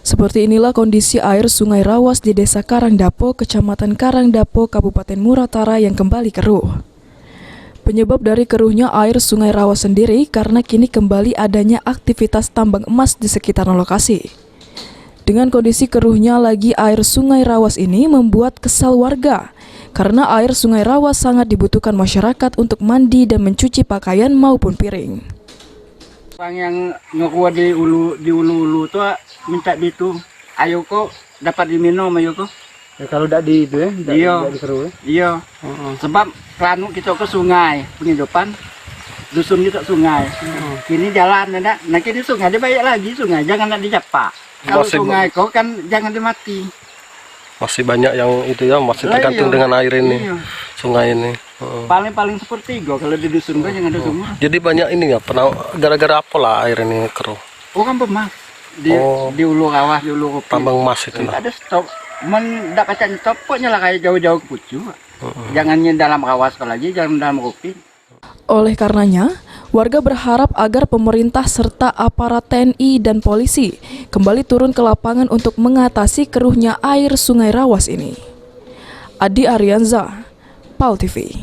Seperti inilah kondisi air Sungai Rawas di Desa Karangdapo, Kecamatan Karangdapo, Kabupaten Muratara yang kembali keruh. Penyebab dari keruhnya air Sungai Rawas sendiri karena kini kembali adanya aktivitas tambang emas di sekitaran lokasi. Dengan kondisi keruhnya lagi air Sungai Rawas ini membuat kesal warga, karena air Sungai Rawas sangat dibutuhkan masyarakat untuk mandi dan mencuci pakaian maupun piring. Orang yang ngeruah di ulu tuh minta itu, ayo kok dapat diminum, ayo kok. Ya, kalau tidak di itu ya, Iya. Iya. Sebab kelanu kita ke sungai, penghidupan dusun kita sungai. Kini jalan ada, nah kini sungai dia banyak lagi sungai, jangan dicapak. Kalau sungai kau kan jangan dimati. Masih banyak yang itu ya, masih tergantung dengan air ini, sungai ini. Paling sepertiga kalau di dusun kan jangan ada sumur. Jadi banyak ini ya, gara-gara apa lah air ini keruh? Oh kan pemas di ulu Rawas, di ulu Kopi. Tambang emas itu lah. Ada stop, mendak kacanya stop, pokoknya lah kayak jauh-jauh ke Pucu. Jangannya dalam Rawas lagi, jangan dalam Kopi. Oleh karenanya, warga berharap agar pemerintah serta aparat TNI dan polisi kembali turun ke lapangan untuk mengatasi keruhnya air Sungai Rawas ini. Adi Arianza, PAL TV.